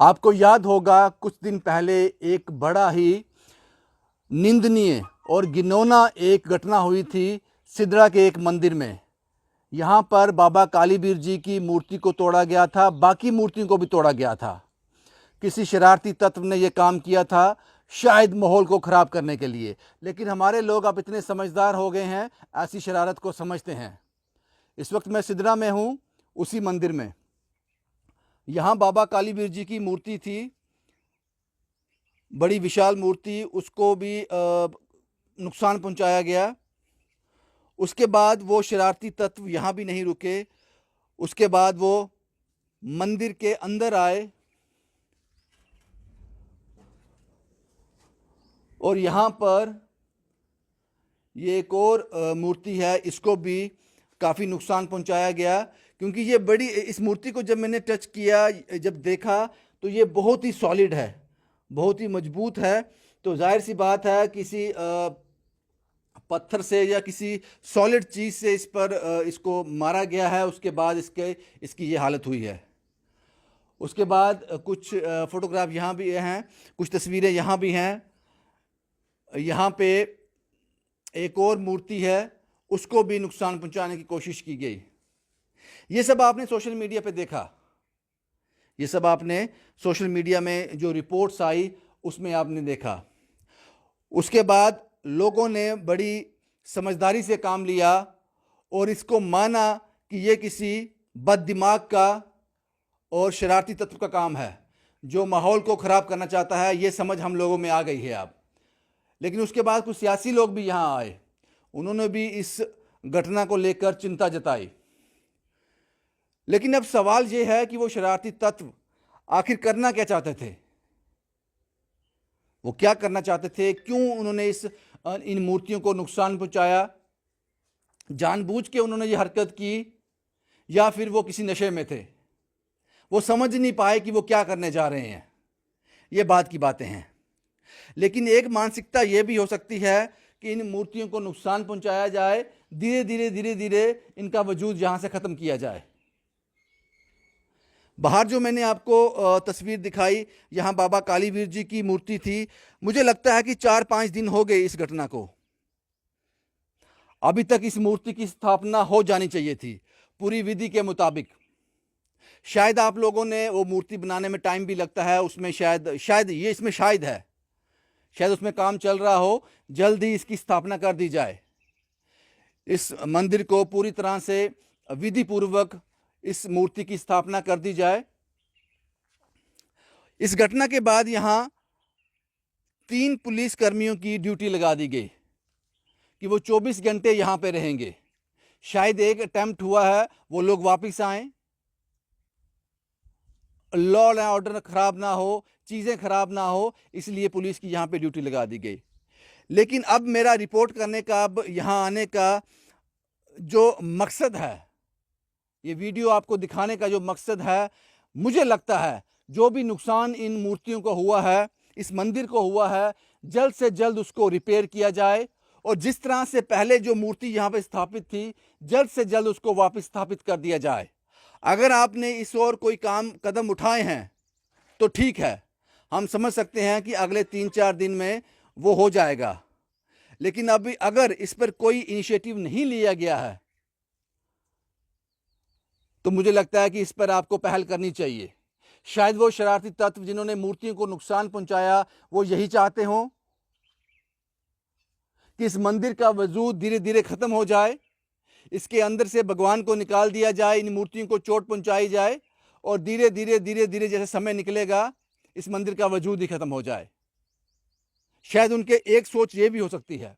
आपको याद होगा कुछ दिन पहले एक बड़ा ही निंदनीय और घिनौना एक घटना हुई थी सिद्रा के एक मंदिर में। यहाँ पर बाबा कालीबीर जी की मूर्ति को तोड़ा गया था, बाकी मूर्तियों को भी तोड़ा गया था। किसी शरारती तत्व ने यह काम किया था, शायद माहौल को ख़राब करने के लिए। लेकिन हमारे लोग अब इतने समझदार हो गए हैं, ऐसी शरारत को समझते हैं। इस वक्त मैं सिद्रा में हूँ, उसी मंदिर में। यहाँ बाबा कालीबीर जी की मूर्ति थी, बड़ी विशाल मूर्ति, उसको भी नुकसान पहुंचाया गया। उसके बाद वो शरारती तत्व यहाँ भी नहीं रुके। उसके बाद वो मंदिर के अंदर आए और यहाँ पर ये एक और मूर्ति है, इसको भी काफ़ी नुकसान पहुंचाया गया। क्योंकि ये बड़ी, इस मूर्ति को जब मैंने टच किया, जब देखा, तो ये बहुत ही सॉलिड है, बहुत ही मजबूत है। तो जाहिर सी बात है किसी पत्थर से या किसी सॉलिड चीज़ से इस पर इसको मारा गया है। उसके बाद इसकी ये हालत हुई है। उसके बाद कुछ फोटोग्राफ यहाँ भी हैं, कुछ तस्वीरें यहाँ भी हैं। यहाँ पे एक और मूर्ति है, उसको भी नुकसान पहुँचाने की कोशिश की गई। ये सब आपने सोशल मीडिया पे देखा, ये सब आपने सोशल मीडिया में जो रिपोर्ट्स आई उसमें आपने देखा। उसके बाद लोगों ने बड़ी समझदारी से काम लिया और इसको माना कि ये किसी बददिमाग का और शरारती तत्व का काम है जो माहौल को ख़राब करना चाहता है। ये समझ हम लोगों में आ गई है अब। लेकिन उसके बाद कुछ सियासी लोग भी यहाँ आए, उन्होंने भी इस घटना को लेकर चिंता जताई। लेकिन अब सवाल ये है कि वो शरारती तत्व आखिर करना क्या चाहते थे, वो क्या करना चाहते थे, क्यों उन्होंने इन मूर्तियों को नुकसान पहुंचाया, जानबूझ के उन्होंने ये हरकत की या फिर वो किसी नशे में थे। वो समझ नहीं पाए कि वो क्या करने जा रहे हैं। ये बात की बातें हैं। लेकिन एक मानसिकता ये भी हो सकती है कि इन मूर्तियों को नुकसान पहुंचाया जाए, धीरे धीरे इनका वजूद यहां से ख़त्म किया जाए। बाहर जो मैंने आपको तस्वीर दिखाई, यहाँ बाबा कालीबीर जी की मूर्ति थी। मुझे लगता है कि 4-5 दिन हो गए इस घटना को। अभी तक इस मूर्ति की स्थापना हो जानी चाहिए थी पूरी विधि के मुताबिक। शायद आप लोगों ने, वो मूर्ति बनाने में टाइम भी लगता है, उसमें शायद ये इसमें शायद है, शायद उसमें काम चल रहा हो, जल्द ही इसकी स्थापना कर दी जाए। इस मंदिर को पूरी तरह से विधि पूर्वक इस मूर्ति की स्थापना कर दी जाए। इस घटना के बाद यहां 3 पुलिस कर्मियों की ड्यूटी लगा दी गई कि वो 24 घंटे यहां पे रहेंगे। शायद एक अटेम्प्ट हुआ है वो लोग वापस आए, लॉ एंड ऑर्डर खराब ना हो, चीजें खराब ना हो, इसलिए पुलिस की यहां पे ड्यूटी लगा दी गई। लेकिन अब मेरा रिपोर्ट करने का, अब यहां आने का जो मकसद है, ये वीडियो आपको दिखाने का जो मकसद है, मुझे लगता है जो भी नुकसान इन मूर्तियों को हुआ है, इस मंदिर को हुआ है, जल्द से जल्द उसको रिपेयर किया जाए। और जिस तरह से पहले जो मूर्ति यहाँ पे स्थापित थी, जल्द से जल्द उसको वापस स्थापित कर दिया जाए। अगर आपने इस और कोई कदम उठाए हैं तो ठीक है, हम समझ सकते हैं कि अगले 3-4 दिन में वो हो जाएगा। लेकिन अभी अगर इस पर कोई इनिशिएटिव नहीं लिया गया है तो मुझे लगता है कि इस पर आपको पहल करनी चाहिए। शायद वो शरारती तत्व जिन्होंने मूर्तियों को नुकसान पहुंचाया, वो यही चाहते हों कि इस मंदिर का वजूद धीरे धीरे खत्म हो जाए, इसके अंदर से भगवान को निकाल दिया जाए, इन मूर्तियों को चोट पहुंचाई जाए और धीरे धीरे जैसे समय निकलेगा इस मंदिर का वजूद ही खत्म हो जाए। शायद उनके एक सोच ये भी हो सकती है।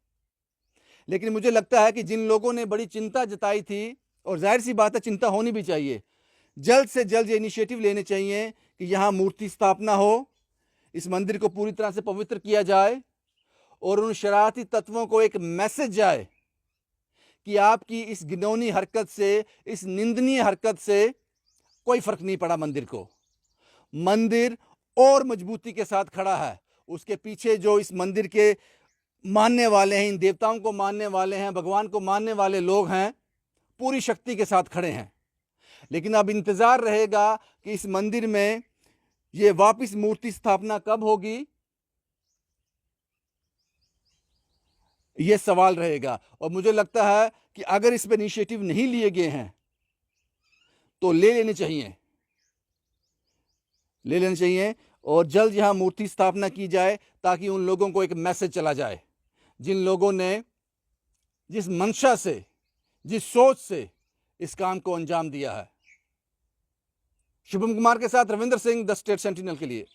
लेकिन मुझे लगता है कि जिन लोगों ने बड़ी चिंता जताई थी, और जाहिर सी बात है चिंता होनी भी चाहिए, जल्द से जल्द ये इनिशिएटिव लेने चाहिए कि यहाँ मूर्ति स्थापना हो, इस मंदिर को पूरी तरह से पवित्र किया जाए और उन शरारती तत्वों को एक मैसेज जाए कि आपकी इस घिनौनी हरकत से, इस निंदनीय हरकत से कोई फर्क नहीं पड़ा। मंदिर को, मंदिर और मजबूती के साथ खड़ा है। उसके पीछे जो इस मंदिर के मानने वाले हैं, इन देवताओं को मानने वाले हैं, भगवान को मानने वाले लोग हैं, पूरी शक्ति के साथ खड़े हैं। लेकिन अब इंतजार रहेगा कि इस मंदिर में ये वापस मूर्ति स्थापना कब होगी, ये सवाल रहेगा। और मुझे लगता है कि अगर इस पर इनिशिएटिव नहीं लिए गए हैं तो ले लेने चाहिए और जल्द यहां मूर्ति स्थापना की जाए, ताकि उन लोगों को एक मैसेज चला जाए जिन लोगों ने जिस मंशा से, जिस सोच से इस काम को अंजाम दिया है। शुभम कुमार के साथ Ravindra Singh, the state sentinel के लिए।